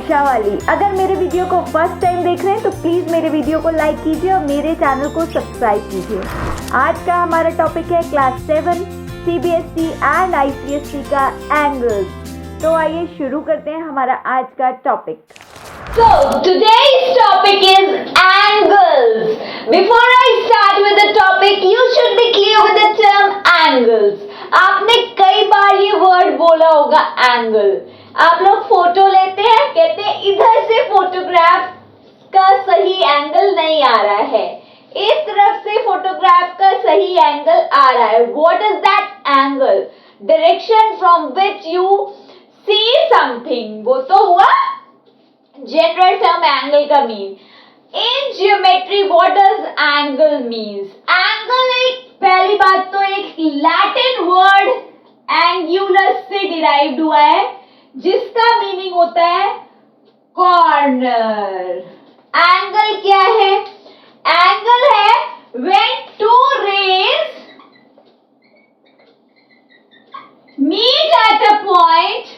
वर्षा वाली। अगर मेरे वीडियो को फर्स्ट टाइम देख रहे हैं तो प्लीज़ मेरे वीडियो को लाइक कीजिए और मेरे चैनल को सब्सक्राइब कीजिए। आज का हमारा टॉपिक है क्लास 7 CBSE एंड ICSE का एंगल्स। तो आइए शुरू करते हैं हमारा आज का topic. So today's topic is angles. Before I start with the topic, you should be clear with the term angles. आपने कई बार ये वर्ड बोला होगा एंगल। आप लोग फोटो लेते हैं, कहते हैं इधर से फोटोग्राफ का सही एंगल नहीं आ रहा है, इस तरफ से फोटोग्राफ का सही एंगल आ रहा है। What is that angle? Direction from which you see something. वो तो हुआ जनरल टर्म एंगल का mean. In geometry what does angle means? Angle एक पहली बात तो एक लैटिन वर्ड एंगुलस से डिराइव्ड हुआ है जिसका मीनिंग होता है कॉर्नर। एंगल क्या है? एंगल है when two rays meet at a point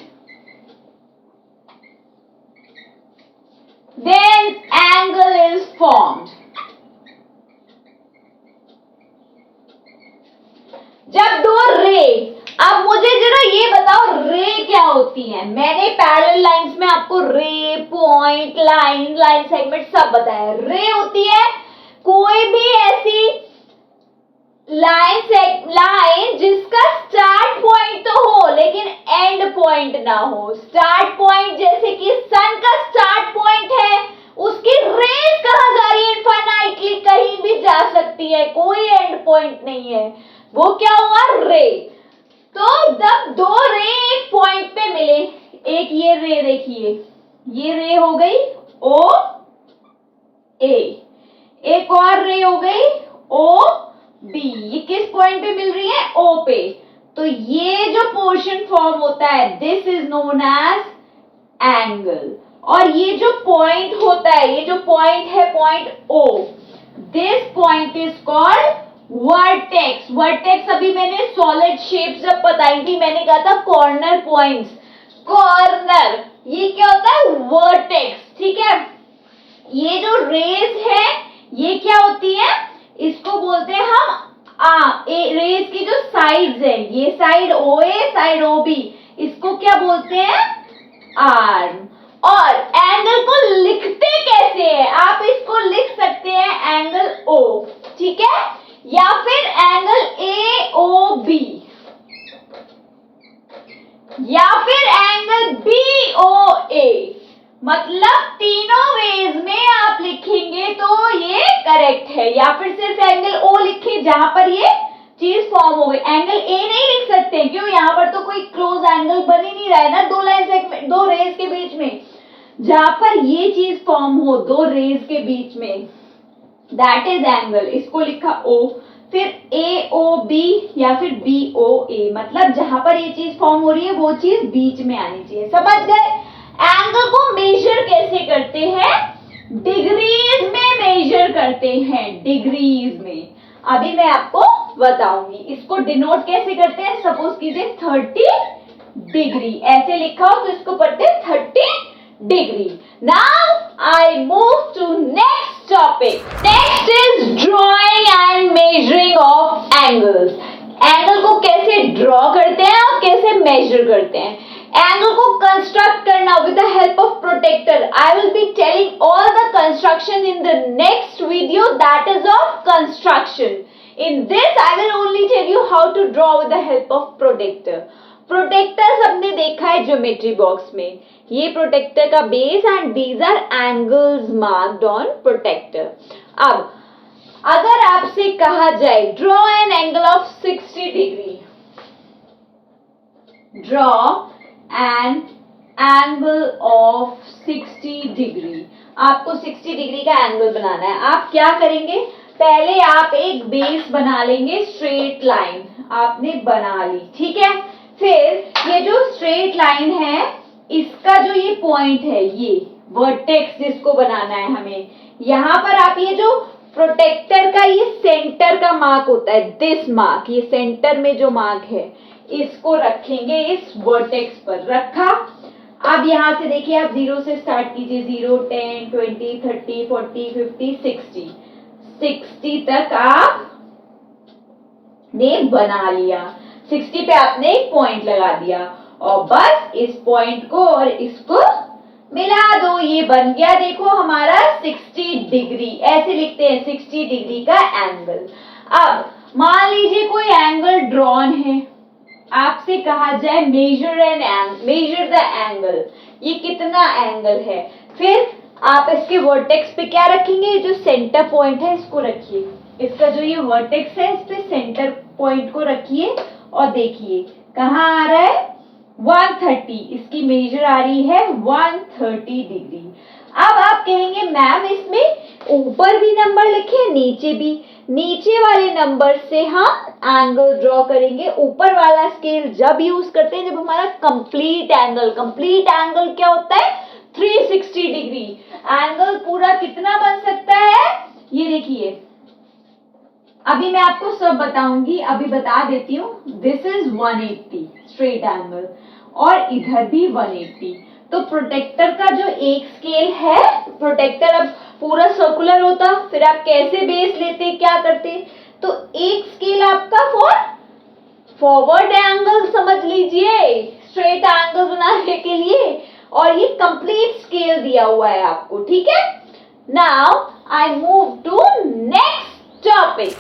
then angle is formed. जब दो रे, अब मुझे जरा ये बताओ रे क्या होती है। मैंने पैरेलल लाइंस में आपको रे, पॉइंट, लाइन सेगमेंट सब बताया। रे होती है कोई भी ऐसी लाइन जिसका स्टार्ट पॉइंट तो हो लेकिन एंड पॉइंट ना हो। स्टार्ट पॉइंट जैसे कि सन का स्टार्ट पॉइंट है, उसकी रेज कहां जा रही है? इनफाइनाइटली कहीं भी जा सकती है, कोई एंड पॉइंट नहीं है। वो क्या हुआ? रे। तो जब दो रे एक पॉइंट पे मिले, एक ये रे देखिए, ये रे हो गई ओ ए, एक और रे हो गई ओ बी। ये किस पॉइंट पे मिल रही है? ओ पे। तो ये जो पोर्शन फॉर्म होता है this is known as angle. और ये जो पॉइंट होता है, ये जो पॉइंट है point O, this point is called vertex. Vertex अभी मैंने सॉलिड शेप जब बताई थी मैंने कहा था कॉर्नर पॉइंट्स। कॉर्नर ये क्या होता है? वर्टेक्स। ठीक है, ये जो रेज है ये क्या होती है? इसको बोलते हैं हम रेज की जो साइड्स है, ये साइड ओ ए, साइड ओ बी, इसको क्या बोलते हैं? आर्म। और एंगल को लिखते कैसे है? आप इसको लिख सकते हैं एंगल ओ, ठीक है, या फिर एंगल ए ओ बी, या फिर एंगल बी ओ ए। मतलब तीनों वेज में आप लिखेंगे तो ये करेक्ट है। या फिर सिर्फ एंगल ओ लिखे जहां पर ये चीज फॉर्म हो गई। एंगल ए नहीं लिख सकते, क्यों? यहाँ पर तो कोई क्लोज एंगल बन ही नहीं रहा है ना दो लाइन सेगमेंट, दो रेज के बीच में। जहां पर ये चीज फॉर्म हो दो रेज के बीच में, दैट इज एंगल। इसको लिखा ओ, फिर ए ओ बी या फिर बी ओ ए, मतलब जहां पर ये चीज फॉर्म हो रही है वो चीज बीच में आनी चाहिए। समझ गए? एंगल को मेजर कैसे करते हैं? डिग्रीज में मेजर करते हैं, डिग्रीज में। अभी मैं आपको बताऊंगी इसको डिनोट कैसे करते हैं। सपोज कीजिए 30 डिग्री ऐसे लिखा हो तो इसको पढ़ते हैं 30 degree. Now I move to next topic. Next is drawing and measuring of angles. Angle को कैसे ड्रॉ करते हैं और कैसे मेजर करते हैं। एंगल को कंस्ट्रक्ट करना with the help of protractor. I will be telling all the construction in the next video, that is of construction. In this I will only tell you how to draw with the help of protractor. Protractor हमने देखा है geometry box में, ये protractor का base and these are angles marked on protractor. अब अगर आपसे कहा जाए draw an angle of 60 degree, draw an angle of 60 degree, आपको 60 डिग्री का एंगल बनाना है। आप क्या करेंगे? पहले आप एक बेस बना लेंगे, स्ट्रेट लाइन आपने बना ली, ठीक है। फिर ये जो स्ट्रेट लाइन है इसका जो ये पॉइंट है, ये वर्टेक्स जिसको बनाना है हमें, यहां पर आप ये जो प्रोटेक्टर का ये सेंटर का मार्क होता है, दिस मार्क, ये सेंटर में जो मार्क है इसको रखेंगे इस वर्टेक्स पर। रखा, अब यहाँ से देखिए, आप 0 से स्टार्ट कीजिए, 0, 10, 20, 30, 40, 50, 60 तक आप ने बना लिया। 60 पे आपने एक पॉइंट लगा दिया और बस इस पॉइंट को और इसको मिला दो, ये बन गया देखो हमारा 60 डिग्री। ऐसे लिखते हैं 60 डिग्री का एंगल। अब मान लीजिए कोई एंगल ड्रॉन है, आपसे कहा जाए मेजर द एंगल, ये कितना एंगल है। फिर आप इसके वर्टेक्स पे क्या रखेंगे, जो सेंटर पॉइंट है इसको रखिए, इसका जो ये वर्टेक्स है इस पे सेंटर पॉइंट को रखिए और देखिए कहाँ आ रहा है 130, इसकी मेजर आ रही है 130 डिग्री। अब आप कहेंगे मैम इसमें ऊपर भी नंबर लिखे नीचे भी, नीचे वाले नंबर से हम एंगल ड्रॉ करेंगे। ऊपर वाला स्केल जब यूज करते हैं जब हमारा कंप्लीट एंगल क्या होता है 360 डिग्री। एंगल पूरा कितना बन सकता है, ये देखिए अभी मैं आपको सब बताऊंगी, अभी बता देती हूँ। दिस इज 180 स्ट्रेट एंगल और इधर भी 180। तो प्रोटेक्टर का जो एक स्केल है, प्रोटेक्टर अब पूरा सर्कुलर होता, फिर आप कैसे बेस लेते क्या करते, तो एक स्केल आपका फॉरवर्ड एंगल समझ लीजिए स्ट्रेट एंगल बनाने के लिए, और ये कंप्लीट स्केल दिया हुआ है आपको, ठीक है। Now I move to next topic,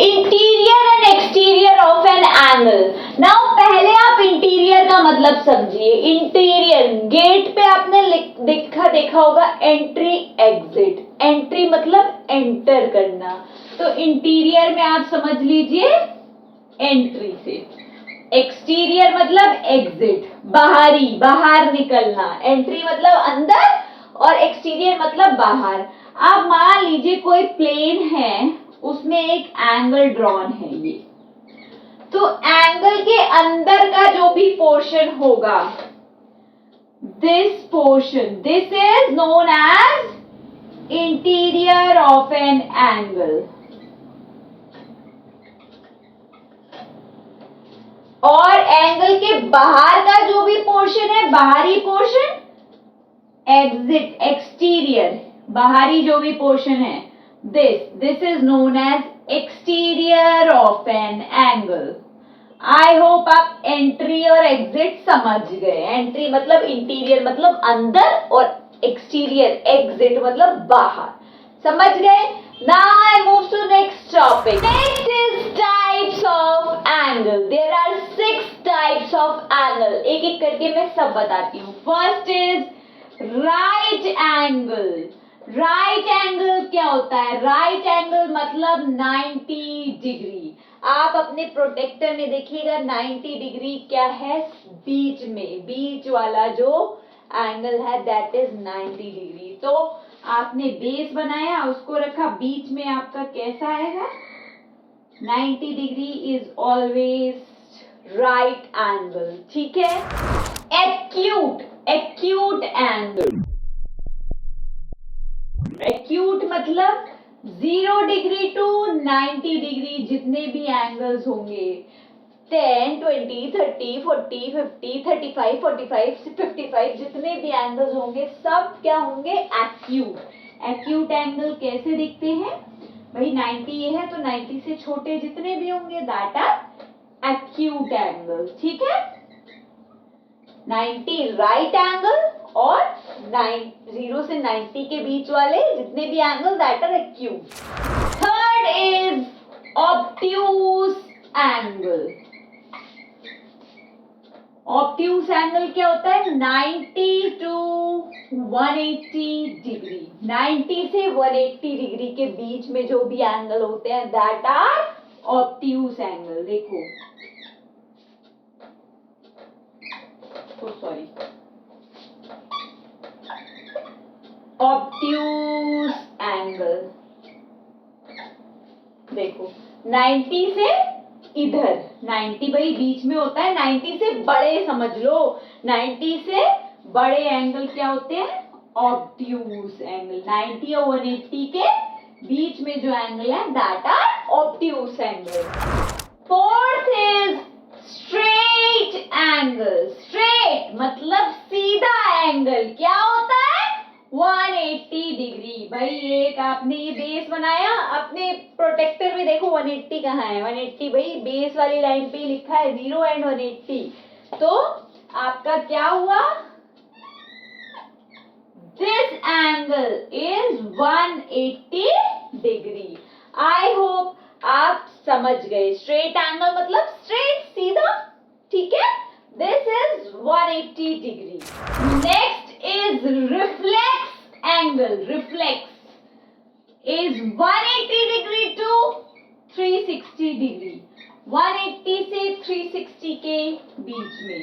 interior and exterior of an angle. Now पहले आप इंटीरियर का मतलब समझिए। इंटीरियर, गेट पे आपने देखा होगा एंट्री एग्जिट, एंट्री मतलब एंटर करना, तो इंटीरियर में आप समझ लीजिए एंट्री से। एक्सटीरियर मतलब एग्जिट, बाहर निकलना, एंट्री मतलब अंदर और एक्सटीरियर मतलब बाहर। आप मान लीजिए कोई प्लेन है, उसमें एक एंगल ड्रॉन है ये, तो एंगल के अंदर का जो भी पोर्शन होगा, this is known as interior of an angle. और एंगल के बाहर का जो भी पोर्शन है, बाहरी पोर्शन, एग्जिट, एक्सटीरियर, बाहरी जो भी पोर्शन है, this is known as exterior of an angle. I hope आप एंट्री और एग्जिट समझ गए। एंट्री मतलब इंटीरियर मतलब अंदर और एक्सटीरियर एग्जिट मतलब बाहर, समझ गए। Now I move to next topic. Next is types of angle. There are 6 types of angle, एक एक करके मैं सब बताती हूँ। First is right angle. Right angle क्या होता है, राइट एंगल मतलब 90 डिग्री। आप अपने प्रोटेक्टर में देखिएगा 90 डिग्री क्या है, बीच में, बीच वाला जो एंगल है दैट इज 90 डिग्री। तो आपने बेस बनाया, उसको रखा बीच में, आपका कैसा आएगा 90 degree is always right angle, ठीक है। एक्यूट एंगल, एक्यूट मतलब 0 डिग्री टू 90 डिग्री, जितने भी एंगल्स होंगे 10, 20, 30, 40, 50, 35, 45, 55, जितने भी एंगल्स होंगे सब क्या होंगे एक्यूट। एक्यूट एंगल कैसे दिखते हैं भाई, 90 ये है तो 90 से छोटे जितने भी होंगे दैट आर एक्यूट एंगल, ठीक है। 90 राइट एंगल और 0 से 90 के बीच वाले जितने भी angle that are acute. Third is obtuse angle. Obtuse angle क्या होता है 90 टू 180 डिग्री। 90 से 180 डिग्री के बीच में जो भी एंगल होते हैं दैट आर ऑब्ट्यूज एंगल। देखो सॉरी, ऑब्ट्यूज एंगल देखो 90 से इधर, 90 भाई बीच में होता है, 90 से बड़े समझ लो, 90 से बड़े एंगल क्या होते हैं ऑब्ट्यूज एंगल। 90 और 180 के बीच में जो एंगल है that are obtuse angle. Fourth is straight straight angle, straight मतलब सीधा एंगल क्या होता है 180 डिग्री। भाई एक आपने ये बेस बनाया, अपने प्रोटेक्टर में देखो 180 कहाँ है, 180 भाई बेस वाली लाइन पे लिखा है 0 एंड 180, तो आपका क्या हुआ, this angle is 180 degree. I hope आप समझ गए, स्ट्रेट एंगल मतलब स्ट्रेट सीधा, ठीक है, this is 180 degree. Next is reflex angle, reflex is 180 degree to 360 degree, 180 से 360 के बीच में।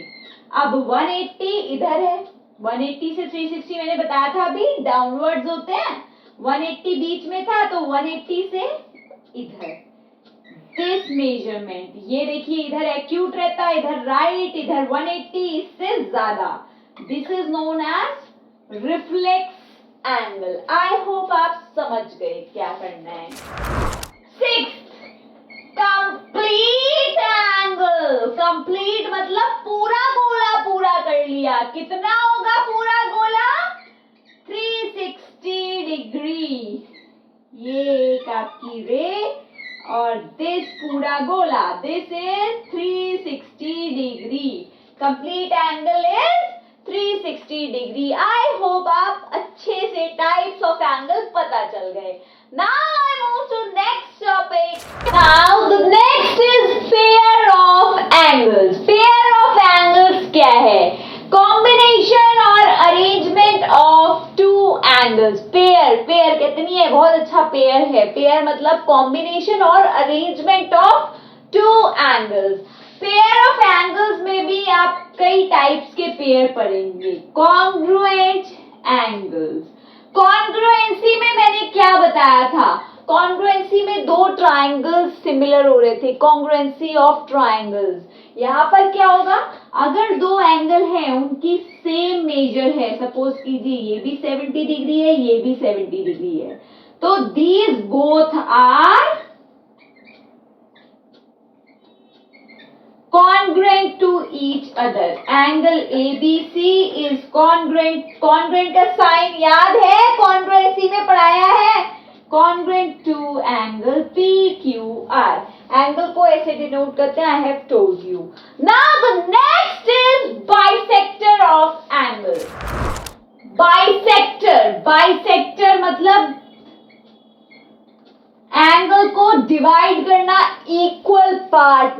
अब 180 इधर है, 180 से 360 मैंने बताया था अभी डाउनवर्ड्स होते हैं, 180 बीच में था तो 180 से इधर, दिस मेजरमेंट, ये देखिए इधर एक्यूट रहता है, इधर राइट, इधर 180, इससे ज्यादा, this is known as reflex angle. I hope आप समझ गए क्या करना है। सिक्स्थ, कंप्लीट एंगल, कंप्लीट मतलब पूरा गोला पूरा कर लिया, कितना होगा पूरा गोला 360 डिग्री, ये एक आपकी रे और दिस पूरा गोला, this is 360 degree, complete angle is 360 degree. I hope आप अच्छे से टाइप्स ऑफ एंगल पता चल गए। Now I move to next topic. Now the next is pair of angles. Pair of angles क्या है? Combination और arrangement of two angles. Pair, pair कितनी है? बहुत अच्छा pair है. Pair मतलब combination और arrangement of two angles. Pair of angles में भी आप कई टाइप्स के पेयर पढ़ेंगे. Congruent angles. कॉन्ग्रुएंसी में मैंने क्या बताया था, कॉन्ग्रुएंसी में दो ट्राइंगल्स सिमिलर हो रहे थे, कॉन्ग्रुएंसी ऑफ ट्राइंगल्स। यहाँ पर क्या होगा, अगर दो एंगल हैं उनकी सेम मेजर है, सपोज कीजिए ये भी 70 डिग्री है, ये भी 70 डिग्री है, तो these both are congruent to each other. Angle ABC is congruent. Congruent का साइन याद है, congruency में पढ़ाया है, congruent to angle PQR. Angle को ऐसे डिनोट करते हैं, I have told you. Now the next is bisector of angle. Bisector, bisector मतलब एंगल को डिवाइड करना इक्वल पार्ट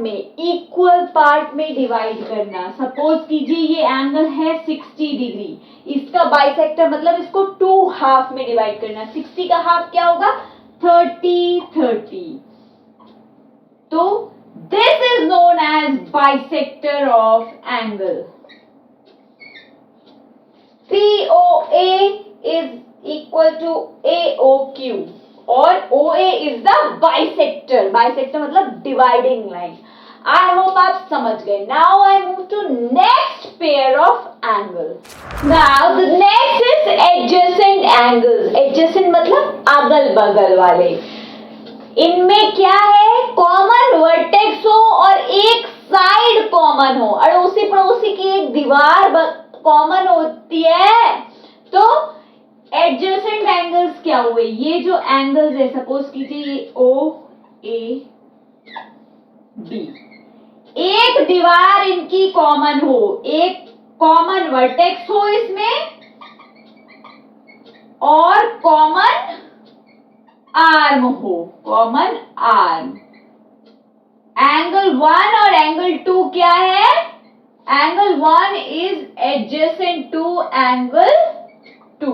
में डिवाइड करना। सपोज कीजिए ये एंगल है 60 डिग्री, इसका बाइसेक्टर मतलब इसको 2 हाफ में डिवाइड करना। 60 का हाफ क्या होगा 30। तो this is known as bisector of angle. POA is equal to AOQ और OA is the bisector. Bisector मतलब dividing line. I hope आप समझ गए. Now I move to next pair of angles. Now the next is adjacent angles. Adjacent मतलब अगल बगल वाले. इनमें क्या है, कॉमन वर्टेक्स हो और एक साइड कॉमन हो, अड़ोसी पड़ोसी की एक दीवार कॉमन होती है, तो एडजेसेंट एंगल्स क्या हुए, ये जो एंगल्स है सपोज कीजिए ये OAB, एक दीवार इनकी कॉमन हो, एक कॉमन वर्टेक्स हो इसमें और कॉमन आर्म हो, कॉमन आर्म। एंगल 1 और एंगल 2 क्या है, angle 1 is adjacent to angle 2।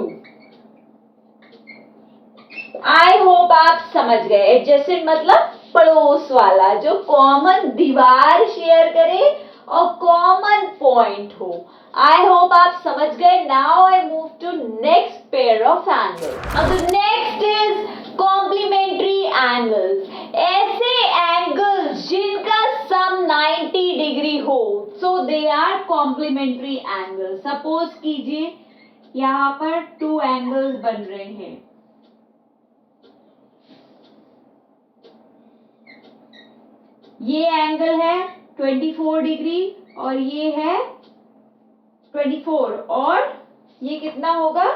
I hope आप समझ गए। एडजेसेंट मतलब पड़ोस वाला, जो कॉमन दीवार शेयर करे और कॉमन पॉइंट हो। आई होप आप समझ गए। Now I move to next pair of angles. अब नेक्स्ट इज कॉम्प्लीमेंट्री एंगल्स। ऐसे एंगल्स जिनका सम 90 डिग्री हो, so they are complementary angles. Suppose कीजिए यहाँ पर 2 एंगल्स बन रहे हैं, ये एंगल है 24 डिग्री और ये है 24 और ये कितना होगा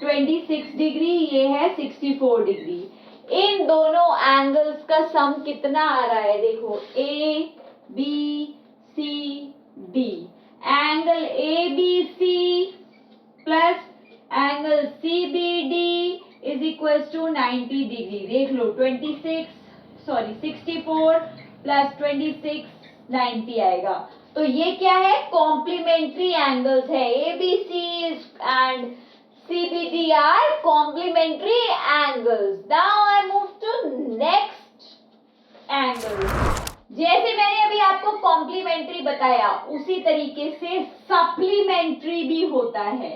26 डिग्री, ये है 64 डिग्री। इन दोनों एंगल्स का सम कितना आ रहा है? देखो A B C D, angle A B C plus angle C B D is equal to 90 degree. देख लो 64 प्लस 26 90 आएगा। तो ये क्या है? कॉम्प्लीमेंट्री एंगल्स है। A B C and CBD are complementary angles. Now I move to next angle. जैसे मैंने अभी आपको कॉम्प्लीमेंट्री बताया उसी तरीके से सप्लीमेंट्री भी होता है।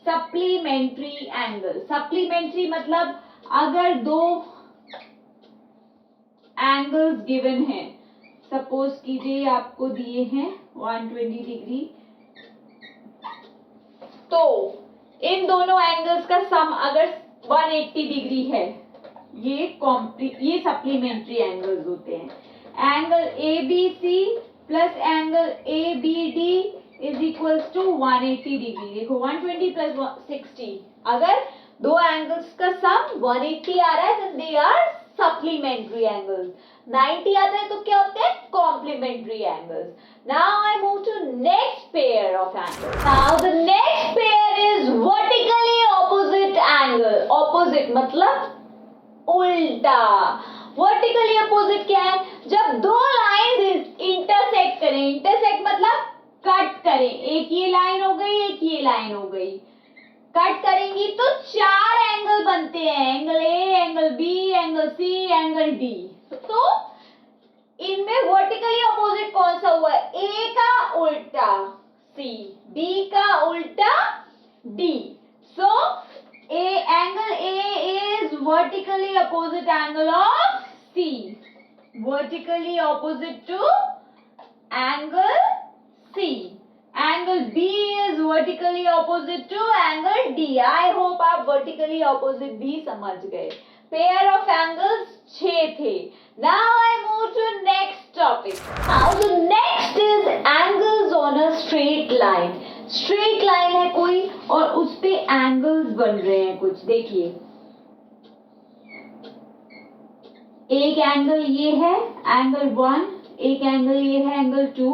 सप्लीमेंट्री एंगल, सप्लीमेंट्री मतलब अगर दो एंगल्स गिवन हैं, सपोज कीजिए आपको दिए हैं 120 डिग्री, तो इन दोनों एंगल्स का सम अगर 180 डिग्री है, ये सप्लीमेंट्री एंगल्स होते हैं। Angle A B C plus angle A B D is equals to 180 degree. देखो 120 प्लस 60, अगर दो एंगल्स का सम 180 आ रहा है then they are supplementary angles. 90 आता है तो क्या होते हैं? Complementary angles. Now I move to next pair of angles. Now the next pair is vertically opposite angle. Opposite मतलब उल्टा। वर्टिकली ऑपोजिट क्या है? जब दो लाइंस इंटरसेक्ट करें, इंटरसेक्ट मतलब कट करें, एक ये लाइन हो गई, एक ये लाइन हो गई, कट करेंगी तो चार एंगल बनते हैं, angle A, angle B, angle C, angle D. तो इनमें वर्टिकली ऑपोजिट कौन सा हुआ? ए का उल्टा सी, बी का उल्टा D. So angle A is vertically opposite angle of C, vertically opposite to angle C. Angle B is vertically opposite to angle D. I hope आप vertically opposite भी समझ गए। Pair of angles 6 थे। Now I move to next topic. Now the next is angles on a straight line. Straight line है कोई और उस पे angles बन रहे हैं कुछ। देखिए एक एंगल ये है एंगल 1, एक एंगल ये है एंगल 2,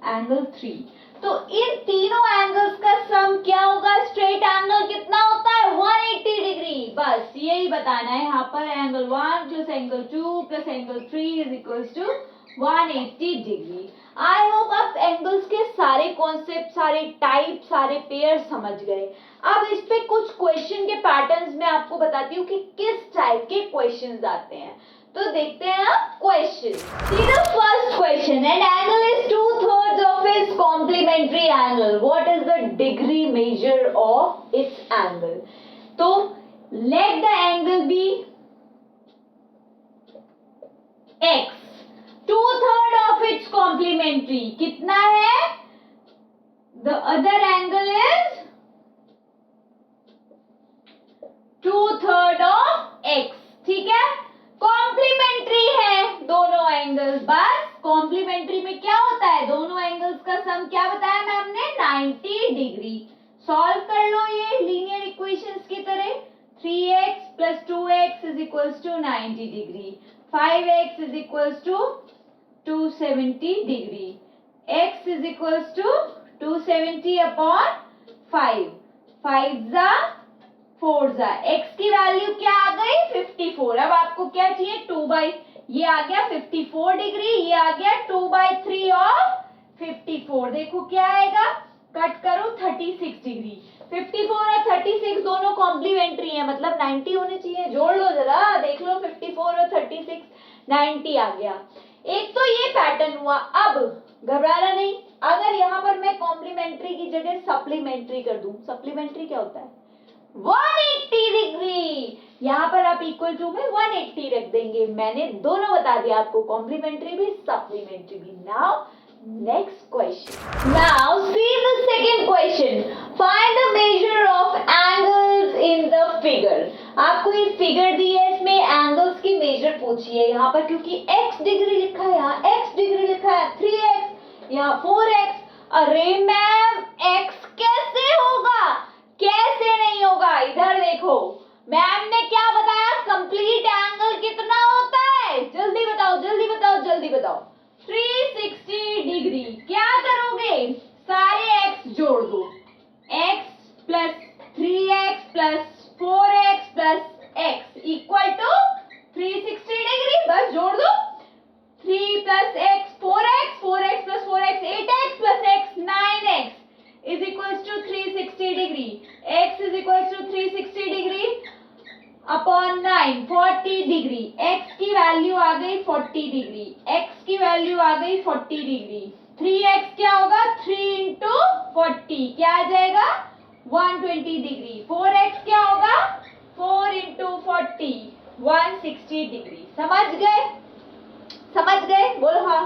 एंगल 3। तो इन तीनों एंगल्स का सम क्या होगा? स्ट्रेट एंगल कितना होता है? 180 डिग्री। बस यही बताना है यहाँ पर। Angle 1 plus angle 2 plus angle 3 is equals to 180 degree. I hope आप एंगल्स के सारे कॉन्सेप्ट, सारे टाइप, सारे पेयर समझ गए। अब इस पे कुछ क्वेश्चन के पैटर्न्स मैं आपको बताती हूँ कि किस टाइप के क्वेश्चंस आते हैं। तो देखते हैं आप question. See the first question, an angle is 2/3 of its complementary angle, what is the degree measure of its angle? तो let the angle be x, 2/3 of its complementary कितना है? The other angle is 2/3 of x, ठीक है? Complementary है दोनों angles. बस complementary में क्या होता है? दोनों एंगल्स का सम क्या बताया मैम ने? 90 डिग्री। सॉल्व कर लो ये लीनियर इक्वेशंस की तरह। 3x plus 2x is equals to 90 degree, 5x is equals to 270 degree, x is equals to 270 upon 5, 5 जा 4 जा, x की वैल्यू क्या आ गई? 54। अब आपको क्या चाहिए? 2/, ये आ गया 54 डिग्री, ये आ गया 2/3 ऑफ 54। देखो क्या आएगा? कट करो 36 डिग्री। 54 और 36 दोनों कॉम्प्लीमेंट्री है, मतलब 90 होने चाहिए। जोड़ लो जरा, देख लो 54 और 36 90 आ गया। एक तो ये पैटर्न हुआ। अब घबराना नहीं, अगर यहाँ पर मैं कॉम्प्लीमेंट्री की जगह सप्लीमेंट्री कर दूं, सप्लीमेंट्री क्या होता है? 180 डिग्री। यहाँ पर आप इक्वल टू में 180 रख देंगे। मैंने दोनों बता दिया आपको, कॉम्प्लीमेंट्री भी सप्लीमेंट्री भी। Now next question. Now see the second question, find the measure of angles in the figure. आपको ये फिगर दी है, इसमें एंगल्स की मेजर पूछिए यहाँ पर, क्योंकि x डिग्री लिखा है, यहाँ x डिग्री लिखा है, 3x यहाँ 4x। अरे मैम x कैसे होगा, कैसे नहीं होगा, इधर देखो मैम ने क्या बताया, कंप्लीट एंगल कितना होता है, जल्दी बताओ जल्दी बताओ जल्दी बताओ, 360 डिग्री। क्या करोगे, सारे x जोड़ दो, x plus 3x plus 4x plus x equal to 360 degree, बस जोड़ दो, 3 plus x 4x, 4x plus 4x 8x plus x 9x is equals to 360 degree, x is equals to 360 degree upon 9 40 degree, x की value आ गई 40 degree, x की value आ गई 40 degree, 3x क्या होगा, 3 इंटू 40 क्या आ जाएगा 120 डिग्री, 4x क्या होगा 4 इंटू 40 160 डिग्री। समझ गए, समझ गए, बोलो हाँ।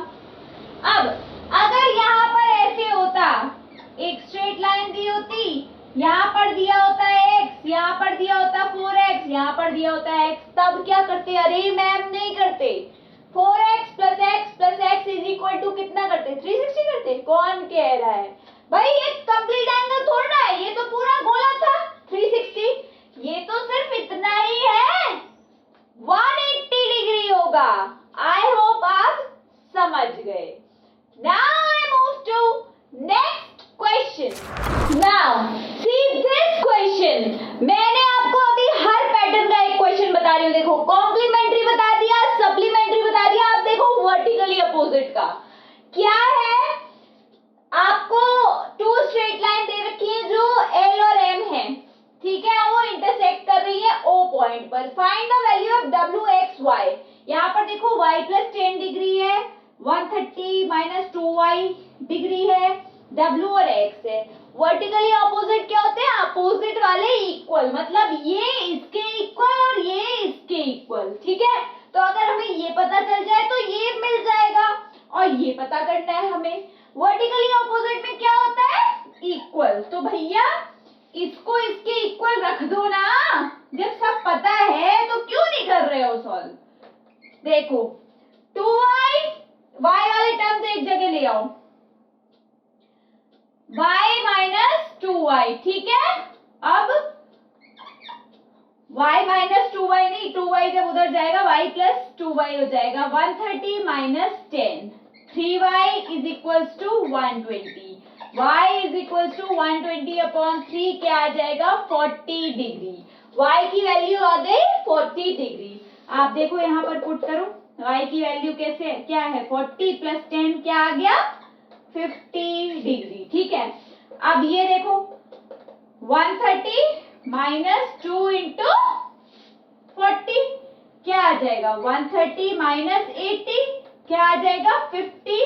अब अगर यहाँ पर ऐसे होता, एक स्ट्रेट लाइन दी होती, यहाँ पर दिया होता है x, यहाँ पर दिया होता 4x, यहाँ पर दिया होता है x, तब क्या करते, अरे मैम नहीं करते, 4x plus x is equal to कितना करते, 360 करते। कौन कह रहा है भाई, ये कंप्लीट एंगल थोड़ा है, ये तो पूरा गोला था 360, ये तो सिर्फ इतना ही है, 180 डिग्री होगा। आई होप आप समझ गए। Now I move to next question. Now see this question, मैंने आपको अभी हर पैटर्न का एक क्वेश्चन बता रही हूँ, देखो कॉम्प्लीमेंट्री बता दिया, सप्लीमेंट्री बता दिया, आप देखो वर्टिकली अपोजिट का क्या है। आपको टू स्ट्रेट लाइन दे रखी है जो L और M है, ठीक है, वो इंटरसेक्ट कर रही है O पॉइंट पर। Find the value of W x y। यहाँ पर देखो y प्लस 10 डिग्री है, 130 माइनस 2y डिग्री है, W और x है। वर्टिकली ऑपोजिट क्या होते हैं, अपोजिट वाले इक्वल, मतलब ये इसके इक्वल और ये इसके इक्वल, ठीक है। तो अगर हमें ये पता चल जाए तो ये मिल जाएगा, और ये पता करना है हमें। वर्टिकली ऑपोजिट में क्या होता है, इक्वल, तो भैया इसको इसके इक्वल रख दो ना, जब सब पता है तो क्यों नहीं कर रहे हो सॉल्व। देखो 2y, y वाले टर्म्स एक जगह ले आओ, y माइनस 2y, ठीक है। अब y माइनस 2y नहीं, 2y जब उधर जाएगा y प्लस 2y हो जाएगा, 130 minus 10, 3y is equals to 120, y is equals to 120 upon 3 क्या आ जाएगा 40 डिग्री, y की वैल्यू आ गई 40 डिग्री। आप देखो यहाँ पर पुट करो, y की वैल्यू कैसे क्या है, 40 प्लस 10 क्या आ गया 50 डिग्री, ठीक है। अब ये देखो 130 माइनस 2 इंटू 40 क्या आ जाएगा, 130 माइनस 80 क्या आ जाएगा 50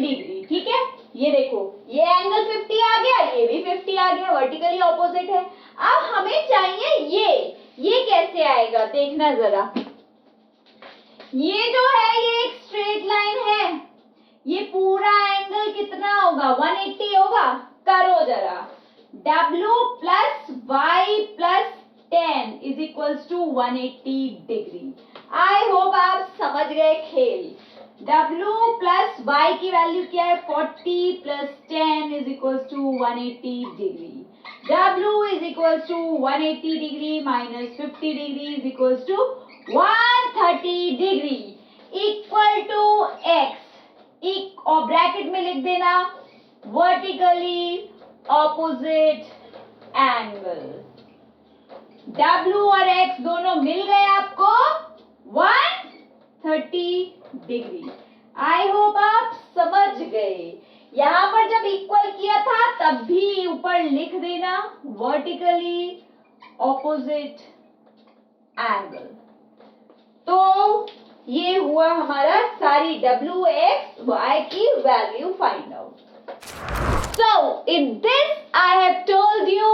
डिग्री, ठीक है। ये देखो ये एंगल 50 आ गया, ये भी 50 आ गया, वर्टिकली ऑपोजिट है। अब हमें चाहिए ये कैसे आएगा, देखना जरा। ये जो है ये एक स्ट्रेट लाइन है, ये पूरा एंगल कितना होगा 180 होगा। करो जरा, W plus y plus 10 is equals to 180 degree. I hope आप समझ गए खेल। W प्लस y की वैल्यू क्या है 40 plus 10 is equals to 180 degree. W is equals to 180 degree minus 50 degree is equals to 130 degree equal to x, और bracket में लिख देना वर्टिकली ऑपोजिट एंगल। W और x दोनों मिल गए आपको 130 डिग्री। आई होप आप समझ गए। यहां पर जब इक्वल किया था तब भी ऊपर लिख देना वर्टिकली ऑपोजिट एंगल। तो ये हुआ हमारा सारी W x y की value find out. So in this I have told you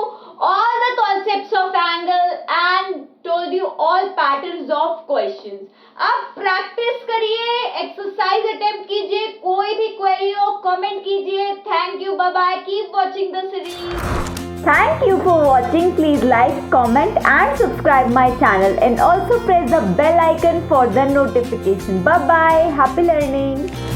all the concepts of angle and told you all patterns of questions. अब प्रैक्टिस करिए, एक्सरसाइज अटेम्प्ट कीजिए, कोई भी क्वेरी हो कमेंट कीजिए। Thank you, bye bye, keep watching the series. Thank you for watching. Please like, comment and subscribe my channel and also press the bell icon for the notification. Bye bye. Happy learning.